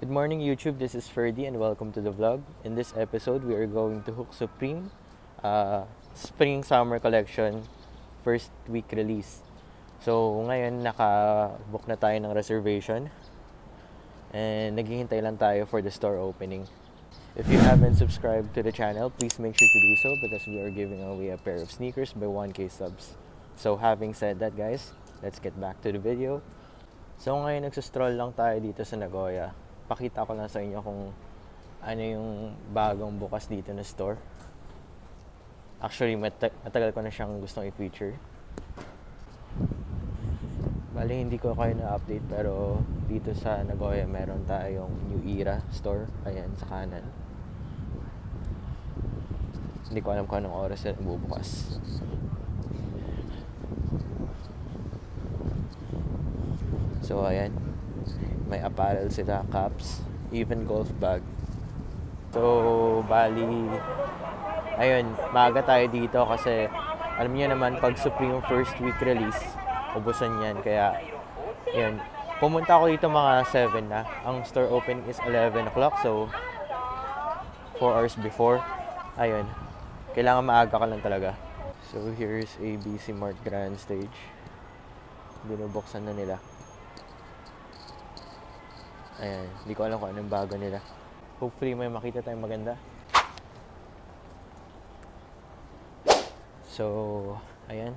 Good morning YouTube, this is Ferdy and welcome to the vlog. In this episode, we are going to Hook Supreme Spring Summer Collection first week release. So ngayon naka-book na tayo ng reservation and naghihintay lang tayo for the store opening. If you haven't subscribed to the channel, please make sure to do so because we are giving away a pair of sneakers by 1K subs. So having said that guys, let's get back to the video. So ngayon nagsastroll lang tayo dito sa Nagoya. Pakita ko lang sa inyo kung ano yung bagong bukas dito na store. Actually, matagal ko na siyang gustong i-feature. Bali, hindi ko kayo na-update pero dito sa Nagoya meron tayong New Era store. Ayan, sa kanan. Hindi ko alam kung anong oras na bubukas. So, ayan. May apparel sila, caps, even golf bag. So, bali, ayun, maaga tayo dito kasi alam niyo naman pag Supreme first week release, ubusan yan. Kaya, ayun, pumunta ako dito mga 7 na. Ang store opening is 11 o'clock, so 4 hours before. Ayun, kailangan maaga ka lang talaga. So, here's ABC Mart Grand Stage. Binubuksan na nila. Ayan, hindi ko alam kung anong bago nila. Hopefully may makita tayong maganda. So, ayan.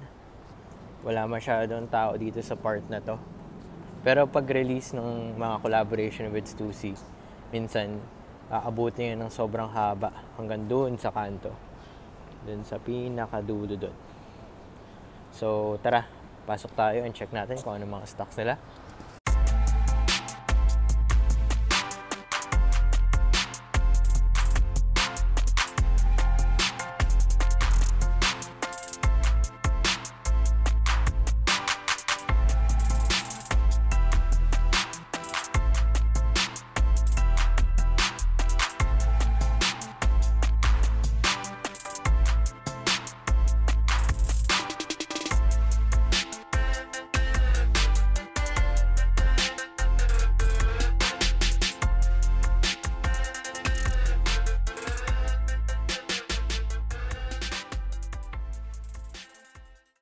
Wala masyadong tao dito sa part na to. Pero pag release ng mga collaboration with Stussy, minsan aabutin yun ng sobrang haba hanggang doon sa kanto. Doon sa pinakadulo doon. So, tara. Pasok tayo and check natin kung ano mga stocks nila.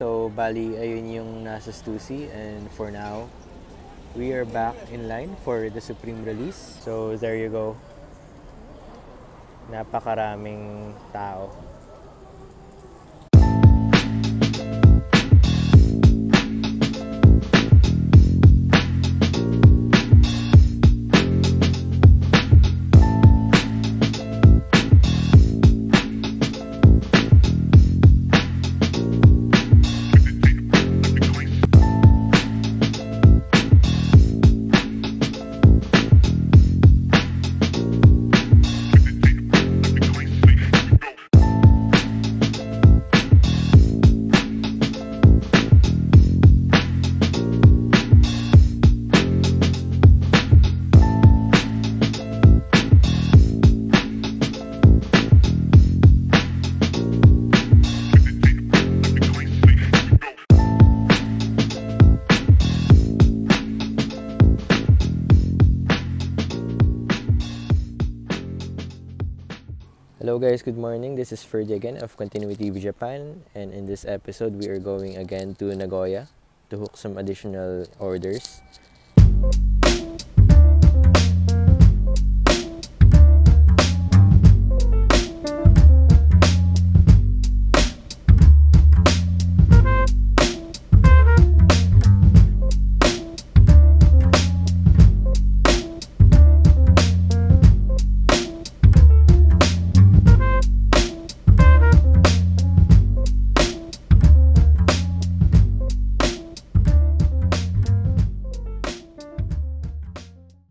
So, bali, ayun yung nasa Stussy and for now, we are back in line for the Supreme release. So, there you go. Napakaraming tao. Hello guys, good morning. This is Ferdy again of Continuity TV Japan, and in this episode we are going again to Nagoya to hook some additional orders.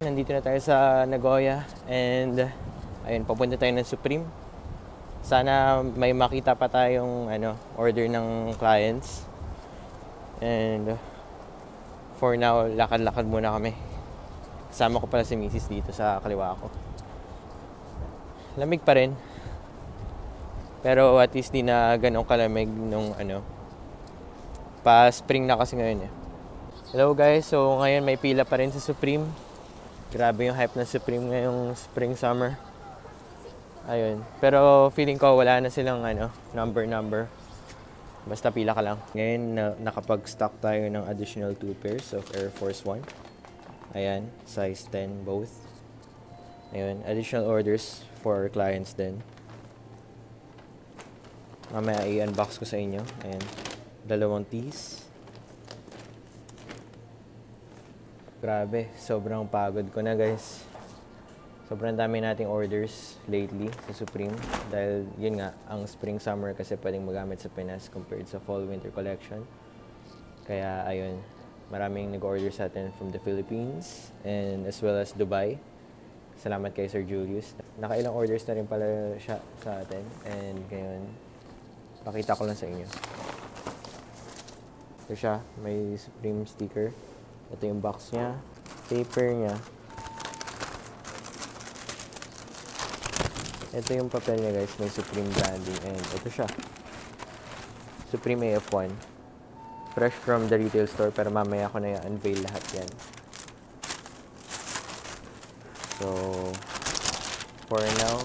Nandito na tayo sa Nagoya and ayun, papunta tayo ng Supreme. Sana may makita pa tayong order ng clients. And for now, lakad-lakad muna kami. Kasama ko pala si Mrs. dito sa kaliwa ko. Lamig pa rin. Pero at least di na ganong kalamig nung pa spring na kasi ngayon eh. Hello guys, so ngayon may pila pa rin sa Supreme. Grabe yung hype ng Supreme ngayong spring summer. Ayun. Pero feeling ko wala na silang number. Basta pila ka lang. Ngayon nakapag-stock tayo ng additional 2 pairs of Air Force 1. Ayan, size 10 both. Ayun, additional orders for our clients din. Mamaya i-unbox ko sa inyo. Ayan, 2 tees. Grabe, sobrang pagod ko na guys. Sobrang dami nating orders lately sa Supreme. Dahil yun nga, ang spring summer kasi pwedeng magamit sa Pinas compared sa fall winter collection. Kaya ayun, maraming nag-order sa atin from the Philippines and as well as Dubai. Salamat kay Sir Julius. Nakailang orders na rin pala siya sa atin. And ngayon, pakita ko lang sa inyo. Ito siya, may Supreme sticker. Ito yung box niya, paper niya. Ito yung papel niya guys, may Supreme branding. And ito siya, Supreme AF1. Fresh from the retail store, pero mamaya ko na i-unveil lahat yan. So, for now,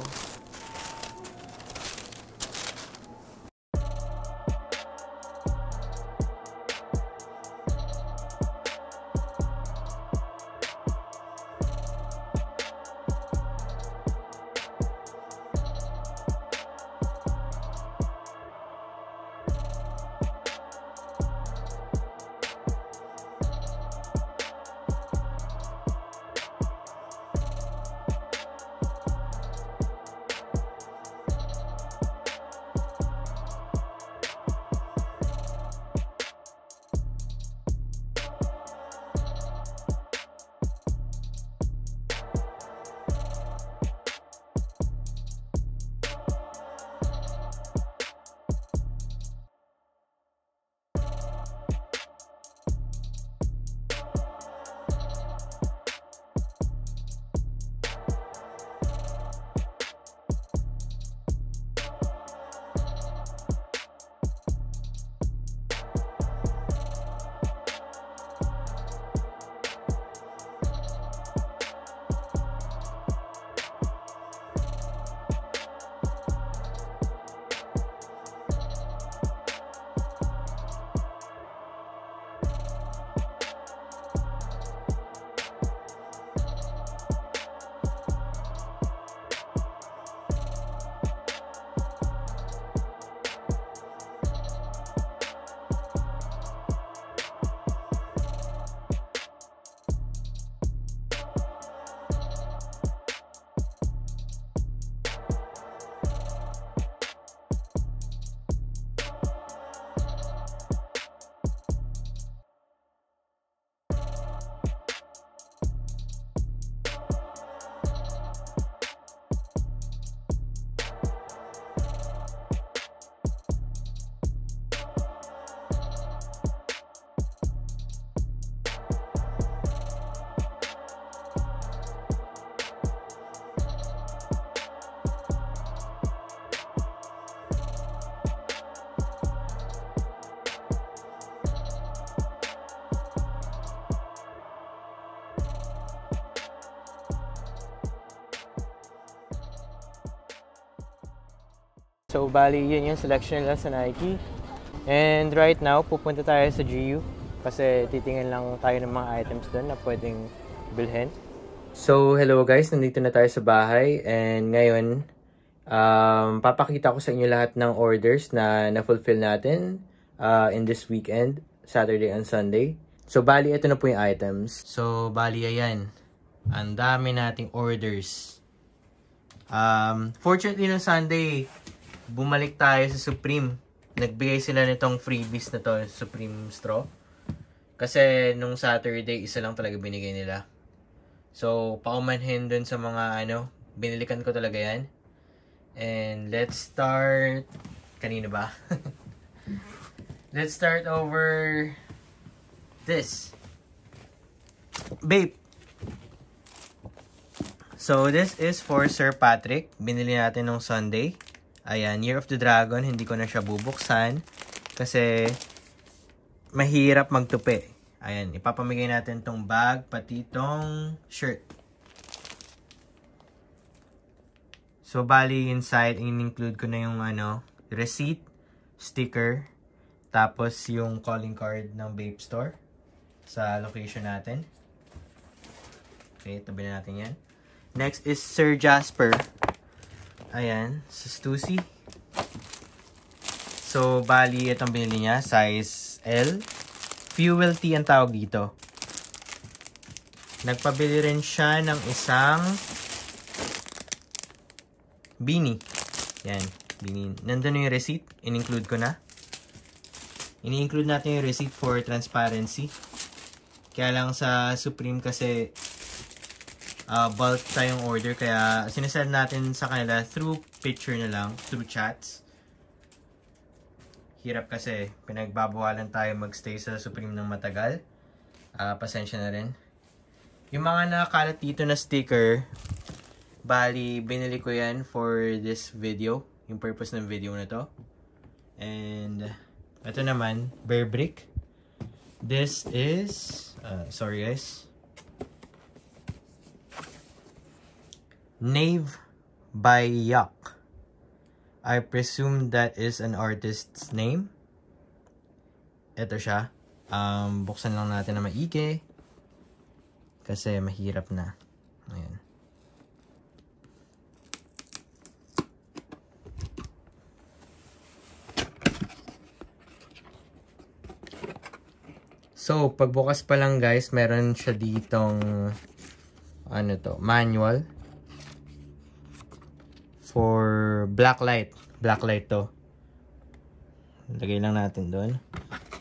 so, bali, yun yung selection nila sa Nike. And right now, pupunta tayo sa GU kasi titingin lang tayo ng mga items doon na pwedeng bilhin. So, hello guys, nandito na tayo sa bahay. And ngayon, papakita ko sa inyo lahat ng orders na na-fulfill natin in this weekend, Saturday and Sunday. So, bali, ito na po yung items. So, bali, ayan. Ang dami nating orders. Fortunately, no Sunday, bumalik tayo sa Supreme. Nagbigay sila nitong freebies na to, Supreme straw. Kasi nung Saturday, isa lang talaga binigay nila. So, paumanhin dun sa mga binilikan ko talaga yan. And let's start, kanina ba? Let's start over this. Babe. So, this is for Sir Patrick. Binili natin nung Sunday. Ayan, Year of the Dragon, hindi ko na siya bubuksan kasi mahirap magtupi. Ayan, ipapamigay natin tong bag, pati tong shirt. So, bali inside, in-include ko na yung receipt, sticker, tapos yung calling card ng Vape Store sa location natin. Okay, tabi na natin yan. Next is Sir Jasper. Ayan, sa Stussy. So, bali, itong binili niya, size L. Fuel tea ang tawag dito. Nagpabili rin siya ng isang beanie. Yan, beanie. Nandun yung receipt. In-include ko na. Ini-include natin yung receipt for transparency. Kaya lang sa Supreme kasi bulk tayong order. Kaya sinasend natin sa kanila through picture na lang, through chats. Hirap kasi pinagbabawalan tayo magstay sa Supreme ng matagal. Pasensya na rin. Yung mga nakakalat dito na sticker, bali binili ko yan for this video. Yung purpose ng video na to. And ito naman, Bear Brick. This is, sorry guys, Nave by Yuck. I presume that is an artist's name. Ito siya. Buksan lang natin na maigi. Kasi mahirap na. Ayan. So, pagbukas pa lang guys, meron siya ditong manual for blacklight. Blacklight to. Lagay lang natin doon.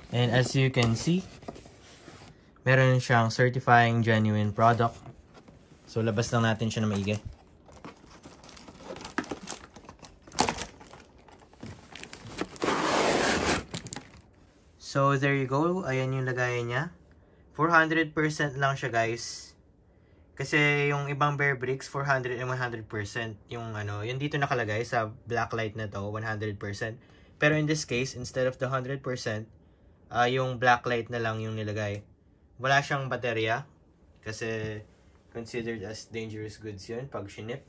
And as you can see, meron siyang certifying genuine product. So, labas lang natin siya na maigi. So, there you go. Ayan yung lagayan niya. 400% lang siya, guys. Kasi yung ibang Bear Bricks, 400 and 100%. Yung yung dito nakalagay sa blacklight na to, 100%. Pero in this case, instead of the 100%, yung blacklight na lang yung nilagay. Wala siyang baterya. Kasi considered as dangerous goods yun pag shinip.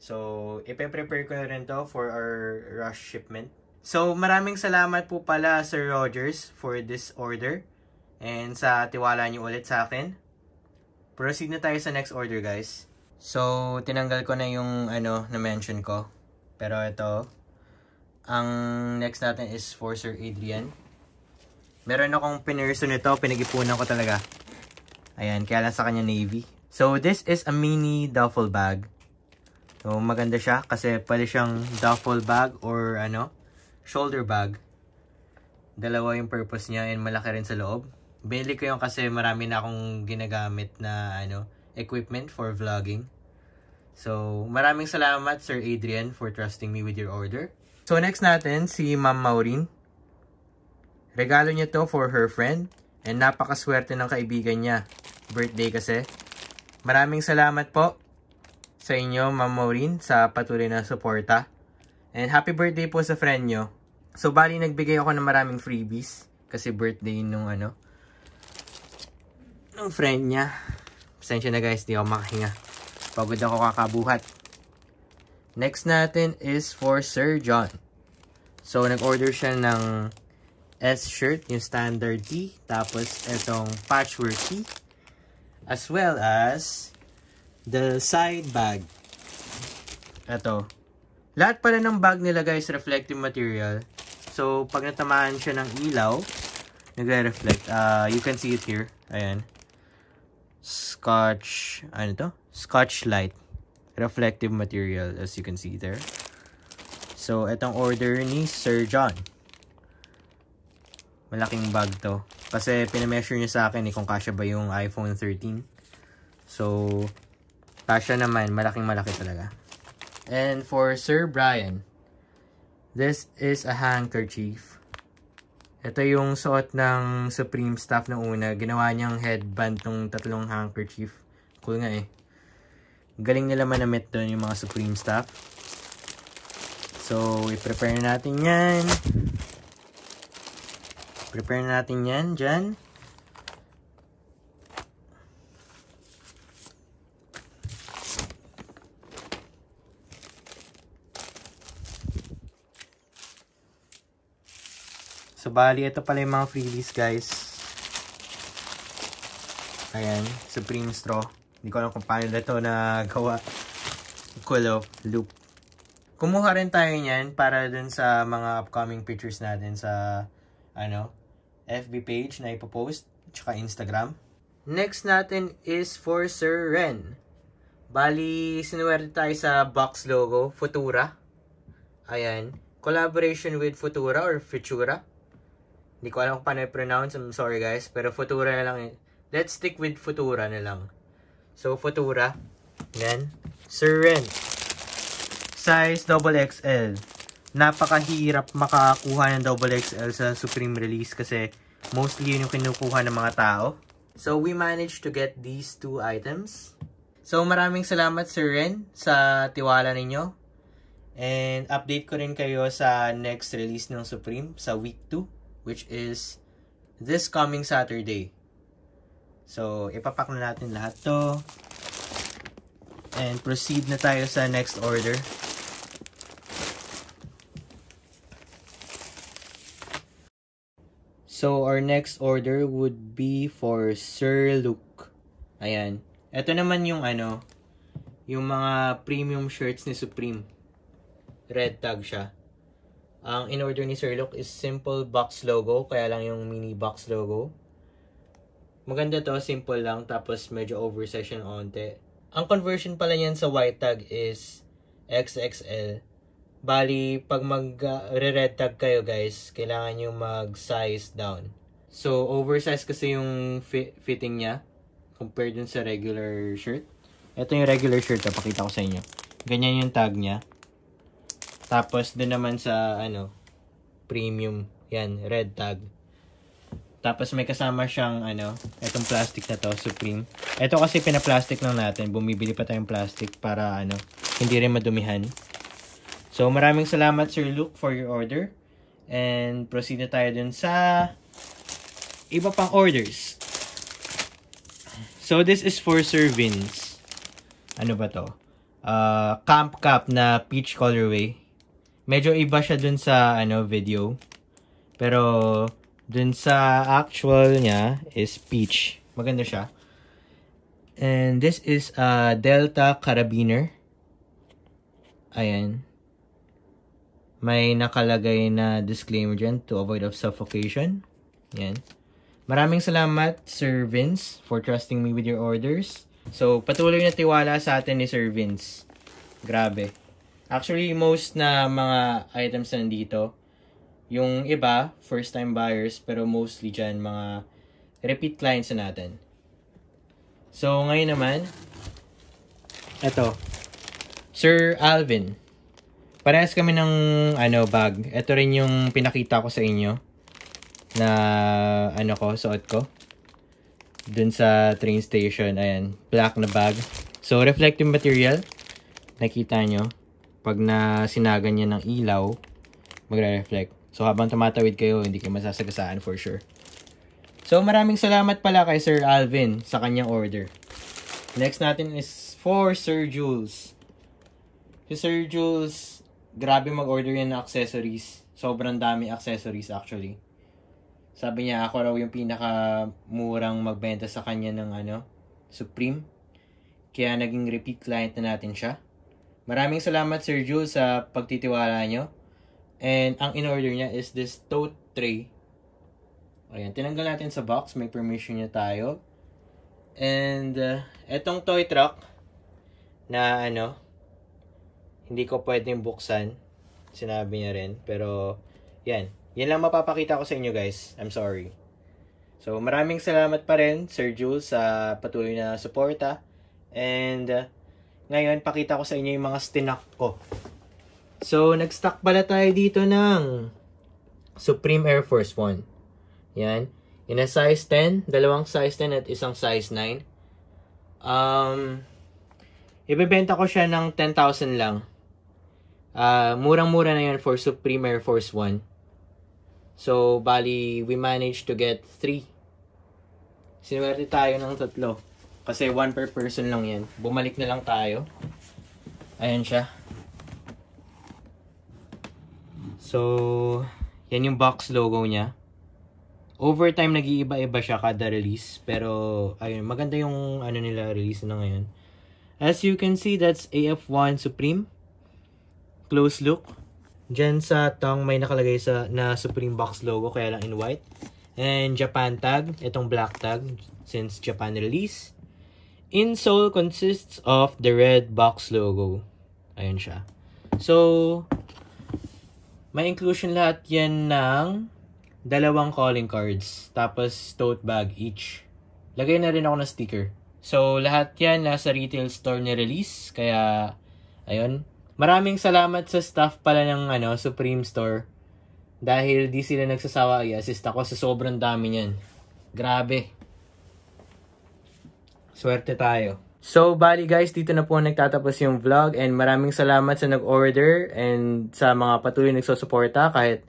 So, ipe-prepare ko na rin to for our rush shipment. So, maraming salamat po pala Sir Rogers for this order. And sa tiwala niyo ulit sa akin. Proceed na tayo sa next order, guys. So, tinanggal ko na yung na-mention ko. Pero ito, ang next natin is for Sir Adrian. Meron akong pinirso nito, pinag-ipunan ko talaga. Ayan, kaya lang sa kanya navy. So, this is a mini duffel bag. So, maganda siya kasi pwede siyang duffel bag or shoulder bag. Dalawa yung purpose niya and malaki rin sa loob. Binili ko yung kasi marami na akong ginagamit na equipment for vlogging. So, maraming salamat Sir Adrian for trusting me with your order. So, next natin si Ma'am Maureen. Regalo niya to for her friend and napakaswerte ng kaibigan niya. Birthday kasi. Maraming salamat po sa inyo Ma'am Maureen sa patuloy na suporta. And happy birthday po sa friend nyo. So, bali nagbigay ako ng maraming freebies kasi birthday nung ng friend niya. Pasensya na guys, di ako makahinga. Pagod ako kakabuhat. Next natin is for Sir John. So, nag-order siya ng S-shirt, yung standard tee. Tapos, itong patchwork tee. As well as the side bag. Ito. Lahat pala ng bag nila guys, reflective material. So, pag natamaan siya ng ilaw, nagre-reflect. You can see it here. Ayan. Scotch Light. Reflective material as you can see there. So, itong order ni Sir John. Malaking bag to. Kasi pinameasure niya sa akin kung kasya ba yung iPhone 13. So, kasya naman. Malaking-malaki talaga. And for Sir Brian, this is a handkerchief. Ito yung suot ng Supreme staff na una. Ginawa niyang headband tong tatlong handkerchief. Cool nga eh. Galing nila manamit doon yung mga Supreme staff. So, i-prepare na natin yan. Prepare na natin yan dyan. bali, ito pala yung mga freebies, guys. Ayan, Supreme straw. Hindi ko alam kung paano na ito nagawa. Kulo, loop. Kumuha rin tayo niyan para dun sa mga upcoming pictures natin sa, FB page na ipopost, tsaka Instagram. Next natin is for Sir Ren. Bali, sinuwerte tayo sa box logo, Futura. Ayan. Collaboration with Futura or Futura. Hindi ko alam kung paano i-pronounce. I'm sorry guys. Pero Futura na lang. Let's stick with Futura na lang. So, Futura. Yan. Sir Ren. Size XXL. Napakahirap makakuha ng XXL sa Supreme release kasi mostly yun yung kinukuha ng mga tao. So, we managed to get these 2 items. So, maraming salamat Sir Ren sa tiwala ninyo. And update ko rin kayo sa next release ng Supreme sa week 2, which is this coming Saturday. So, ipapak na natin lahat to. And proceed na tayo sa next order. So, our next order would be for Sir Luke. Ayan. Ito naman yung yung mga premium shirts ni Supreme. Red tag siya. Ang in-order ni Sir Luke is simple box logo. Kaya lang yung mini box logo. Maganda to. Simple lang. Tapos medyo oversized yung onte. Ang conversion pala niyan sa white tag is XXL. Bali, pag mag-red tag kayo guys, kailangan nyo mag-size down. So, oversized kasi yung fitting niya compared dun sa regular shirt. Ito yung regular shirt. Pakita ko sa inyo. Ganyan yung tag niya. Tapos, dun naman sa, premium. Yan, red tag. Tapos, may kasama siyang, etong plastic na to, Supreme. Ito kasi pinaplastic lang natin. Bumibili pa tayong plastic para, hindi rin madumihan. So, maraming salamat, Sir Luke, for your order. And, proceed na tayo dun sa iba pang orders. So, this is for Sir Vince. Ano ba to? Camp Cap na peach colorway. Medyo iba siya dun sa video. Pero dun sa actual niya is peach. Maganda siya. And this is Delta Carabiner. Ayan. May nakalagay na disclaimer dyan to avoid of suffocation. Ayan. Maraming salamat Sir Vince for trusting me with your orders. So patuloy na tiwala sa atin ni Sir Vince. Grabe. Actually, most na mga items na nandito, yung iba, first-time buyers, pero mostly dyan, mga repeat clients na natin. So, ngayon naman, eto, Sir Alvin. Parehas kami ng bag. Ito rin yung pinakita ko sa inyo na suot ko. Dun sa train station, ayan, black na bag. So, reflective material. Nakita nyo. Pag sinagan niya ng ilaw, magre-reflect. So, habang tumatawid kayo, hindi kayo masasagasaan for sure. So, maraming salamat pala kay Sir Alvin sa kanyang order. Next natin is for Sir Jules. Si Sir Jules, grabe mag-order yan ng accessories. Sobrang dami accessories actually. Sabi niya, ako raw yung pinaka-murang magbenta sa kanya ng Supreme. Kaya naging repeat client na natin siya. Maraming salamat Sir Jules sa pagtitiwala nyo. And ang in-order niya is this tote tray. Ayan, tinanggal natin sa box. May permission niya tayo. And etong toy truck na hindi ko pwedeng buksan. Sinabi niya rin. Pero yan. Yan lang mapapakita ko sa inyo guys. I'm sorry. So maraming salamat pa rin Sir Jules sa patuloy na suporta. And ngayon, pakita ko sa inyo yung mga stock ko. So, nag-stock pala tayo dito ng Supreme Air Force 1. Yan. In a size 10, dalawang size 10 at isang size 9. Ibebenta ko siya ng 10,000 lang. Murang-mura na yan for Supreme Air Force 1. So, bali, we managed to get 3. Sinuwerte tayo ng 3. Kasi 1 per person lang yan. Bumalik na lang tayo. Ayan siya. So, yan yung box logo niya. Over time, nag-iiba-iba siya kada release. Pero, ayun, maganda yung ano nila release na ngayon. As you can see, that's AF1 Supreme. Close look. Diyan sa tongue may nakalagay na Supreme box logo, kaya lang in white. And Japan tag, itong black tag, since Japan release. Insole consists of the red box logo. Ayun siya. So, may inclusion lahat yan ng 2 calling cards. Tapos, tote bag each. Lagay na rin ako ng sticker. So, lahat yan nasa retail store ni release. Kaya, ayun. Maraming salamat sa staff pala ng Supreme Store. Dahil di sila nagsasawa i-assist ako sa sobrang dami niyan. Grabe. Swerte tayo. So, bali guys, dito na po nagtatapos yung vlog. And maraming salamat sa nag-order and sa mga patuloy nagsusuporta kahit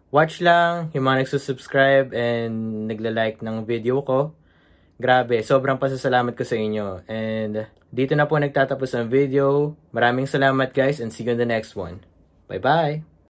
watch lang, yung mga nagsusubscribe and nagla-like ng video ko. Grabe, sobrang pasasalamat ko sa inyo. And dito na po nagtatapos ang video. Maraming salamat guys and see you in the next one. Bye-bye!